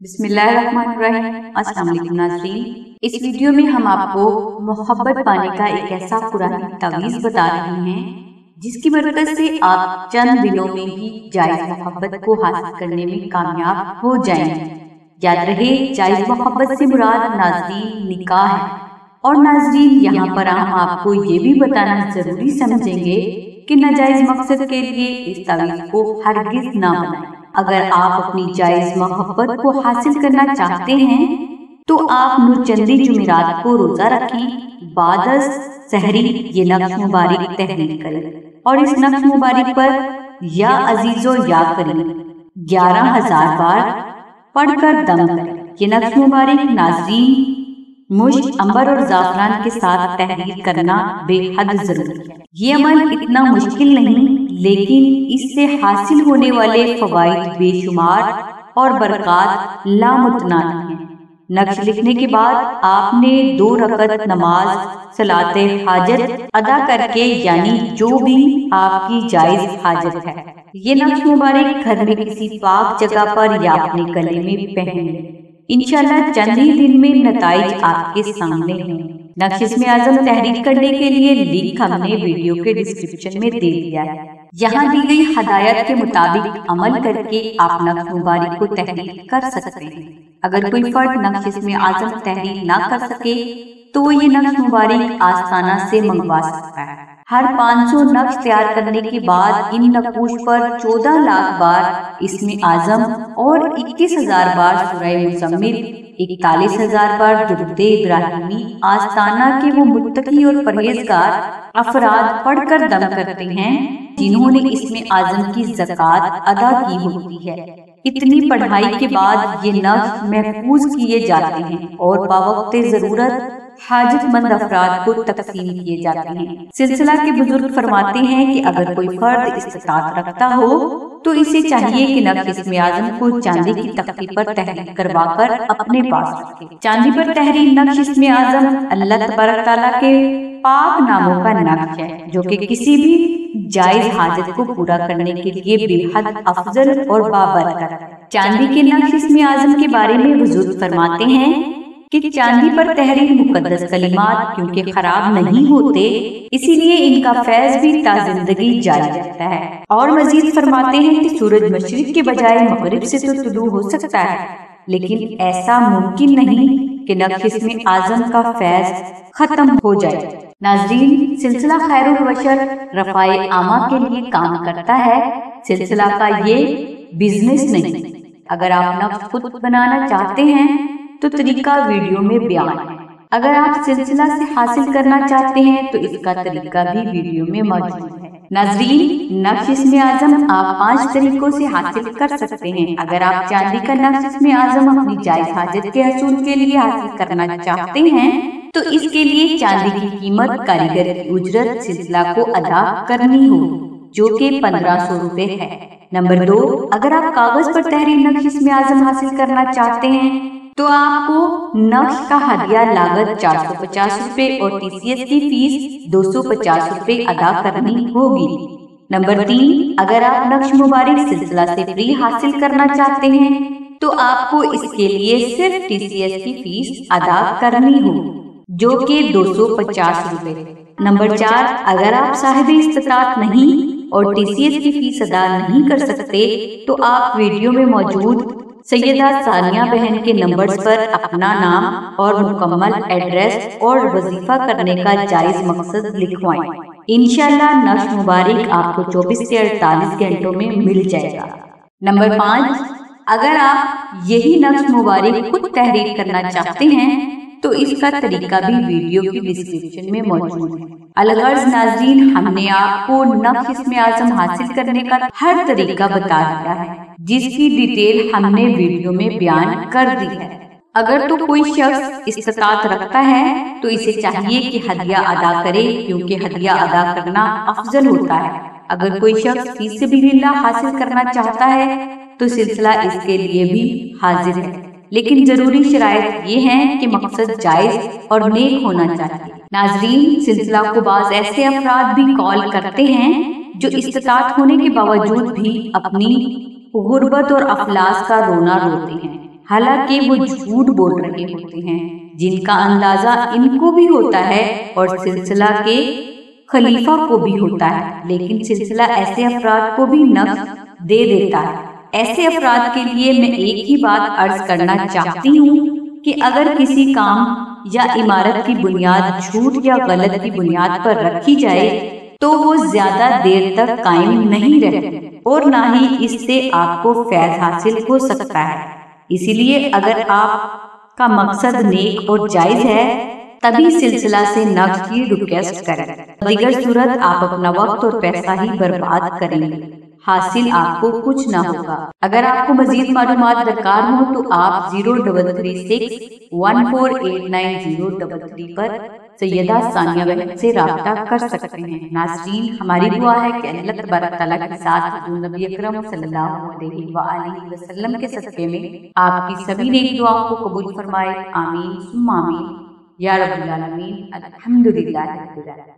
बिस्मिल्लाहिर्रहमानिर्रहीम। अस्सलाम वालेकुम नाज़रीन, इस वीडियो में हम आपको मोहब्बत पाने का एक ऐसा कुरानी तावीज़ बता रहे हैं जिसकी बरकत से आप चंद दिनों में ही जायज़ मोहब्बत को हासिल करने में कामयाब हो जाएंगे। याद रहे, जायज़ मोहब्बत से मुराद नाज़रीन निकाह है। और नाज़रीन, यहाँ पर हम आपको ये भी बताना जरूरी समझेंगे कि नाजायज मकसद के लिए इस तावीज़ को हरगिज़ ना बनाएं। अगर आप अपनी जायज मोहब्बत को हासिल करना चाहते हैं तो आप नूरचंदी जुमेरात को रोजा रखें, बादस सहरी ये नक्श मुबारक तहरीर करें और इस नक्श मुबारक पर या अजीजो या करीम 11,000 बार पढ़कर दम करें। ये नक्श मुबारक नाज़रीन मुश्क, अंबर और ज़ाफ़रान के साथ तहरीर करना बेहद जरूरी है। ये अमल इतना मुश्किल नहीं, लेकिन इससे हासिल होने वाले फवाइद बेशुमार और बरक़ात लामुतनाही हैं। नक्श लिखने के बाद आपने 2 रकअत नमाज सलाते हाजत अदा करके, यानी जो भी आपकी जायज हाजत है, ये नक्श मुबारक घर में किसी पाक जगह पर या अपने गले में पहन लें। इंशाअल्लाह चंद ही दिन में नताइज आपके सामने हैं। नक्श इस्म आज़म तहरीर करने के लिए लिंक हमने वीडियो के डिस्क्रिप्शन में दे दिया है। यहाँ दी गई हदायत के मुताबिक अमल करके आप नक्श मुबारक को तहरीर कर सकते हैं। अगर कोई फर्द नक्श इस्म आज़म तहरीर ना कर सके तो वो ये नक्श मुबारक आस्ताना से मंगवा सकता है। हर 500 नक्श तैयार करने के बाद इन नक्श पर 14 लाख बार इस्म आज़म और 21,000 बार सूरह मुज़म्मिल, 41,000 बार दुरूद इब्राहिमी आस्ताना के वो मुत्तकी और परहेजगार अफराद पढ़कर दम करते हैं जिन्होंने इस्म आज़म की ज़कात अदा की होती है। इतनी पढ़ाई के बाद ये नक्श महफूज किए जाते हैं और बावक़्ते ज़रूरत हाजतमंद अफराद को तकसीम किए जाते हैं। सिलसिला के बुजुर्ग फरमाते हैं कि अगर कोई फर्द इस्तिताअत रखता हो तो इसे चाहिए कि नक्श इस्म आज़म को चांदी की तख्ती पर तहरीर करवाकर अपने पास रखे। चांदी पर तहरीर नक्श इस्म आज़म अल्लाह तबारक तआला के पाक नामों का नक्श है, जो कि किसी भी जायज हाजत को पूरा करने के लिए बेहद अफजल और बाबरकत है। चांदी के नक्श इस्म आज़म के बारे में बुजुर्ग फरमाते हैं कि चांदी पर तहरीर मुकद्दस कलिमात क्योंकि खराब नहीं होते, इसीलिए इनका फैज भी ताज़िंदगी जारी रहता है। और मजीद फरमाते हैं कि सूरज मशरिक के बजाय मगरिब से तो तुलू हो सकता है, लेकिन ऐसा मुमकिन नहीं कि नक्श इस्म आज़म का फैज खत्म हो जाए। नाज़रीन, सिलसिला खैरुल बशर रफ़ाए आमा के लिए काम करता है। सिलसिला का ये बिजनेस नहीं। अगर आप नक्श खुद बनाना चाहते हैं तो तरीका वीडियो में बयान है। अगर आप सिलसिला से हासिल करना चाहते हैं तो इसका तरीका भी वीडियो में मौजूद है। नाज़रीन, नक्श इस्म आज़म आप 5 तरीकों से हासिल कर सकते हैं। अगर आप चांदी का नक्श इस्म आज़म अपनी जायज हाजत के हसूल के लिए हासिल करना चाहते हैं तो इसके लिए चांदी की कीमत, कारीगर की उजरत सिलसिला को अदा करनी होगी, जो कि 1500 रुपए है। नंबर 2, अगर आप कागज पर तहरीर नक्श इस्म आज़म हासिल करना चाहते हैं तो आपको नक्श का हदिया लागत 450 रुपए और TCS की फीस 250 रुपए अदा करनी होगी। नंबर 3, अगर आप नक्श मुबारक सिलसिला से फ्री हासिल करना चाहते हैं तो आपको इसके लिए सिर्फ TCS की फीस अदा करनी होगी, जो कि 250 रुपए। नंबर 4, अगर आप साहिब इस्तिताअत नहीं और TCS की फीस अदा नहीं कर सकते तो आप वीडियो में मौजूद सैयदा सानिया बहन के नंबर्स पर अपना नाम और मुकम्मल एड्रेस और वजीफा करने का जायज मकसद लिखवाएं। इंशाअल्लाह नक्श मुबारक आपको 24 से 48 घंटों में मिल जाएगा। नंबर 5, अगर आप यही नक्श मुबारक खुद तहरीर करना चाहते हैं तो इसका तरीका भी वीडियो की डिस्क्रिप्शन में मौजूद है। अलगर्ज नाज़रीन, हमने आपको नक्श इस्म आज़म हासिल करने का हर तरीका बता दिया है, जिसकी डिटेल हमने वीडियो में बयान कर दी है। अगर तो कोई शख्स इस्तिताअत रखता है तो इसे चाहिए कि हदिया अदा करे, क्योंकि हदिया अदा करना अफजल होता है। अगर कोई शख्स फी सबिलिल्लाह हासिल करना चाहता है तो सिलसिला इसके लिए भी हाजिर है, लेकिन जरूरी शराइत ये हैं कि मकसद जायज और नेक होना चाहिए। नाज़रीन, सिलसिला को बाज़ ऐसे अफराद भी कॉल करते हैं जो इस्तिताअत होने के बावजूद भी अपनी गुर्बत और अफलास का रोना रोते हैं। حالانکہ وہ جھوٹ بول رہے ہوتے ہیں، جن کا اندازہ ان کو بھی ہوتا ہے اور سلسلہ کے خلیفہ کو بھی ہوتا ہے، لیکن سلسلہ ایسے افراد کو بھی نفس دے دیتا ہے۔ ایسے افراد کے لیے میں ایک ہی بات عرض کرنا چاہتی ہوں کہ اگر کسی کام یا عمارت کی بنیاد جھوٹ یا غلط کی بنیاد پر رکھی جائے تو وہ زیادہ دیر تک قائم نہیں رہتی اور نہ ہی اس سے آپ کو فیض حاصل ہو سکتا ہے۔ اسی لیے اگر آپ کا مقصد نیک اور جائز ہے تبھی سلسلہ سے نفس کی ریکویسٹ کریں، دیگر صورت آپ اپنا وقت اور پیسہ ہی برباد کریں گے، حاصل آپ کو کچھ نہ ہوگا۔ اگر آپ کو مزید معلومات درکار ہوں تو آپ 0336148933 پر سیدہ ثانیہ بہن سے رابطہ کر سکتے ہیں۔ ناظرین، ہماری دعا ہے کہ اللہ تبارک تعالیٰ کے ساتھ حضور نبی اکرم صلی اللہ علیہ وآلہ وسلم کے صدقے میں آپ کی سبھی نیک دعاؤں کو قبول فرمائے، آمین ثم آمین یا رب العالمین۔ الحمدللہ رب العالمین۔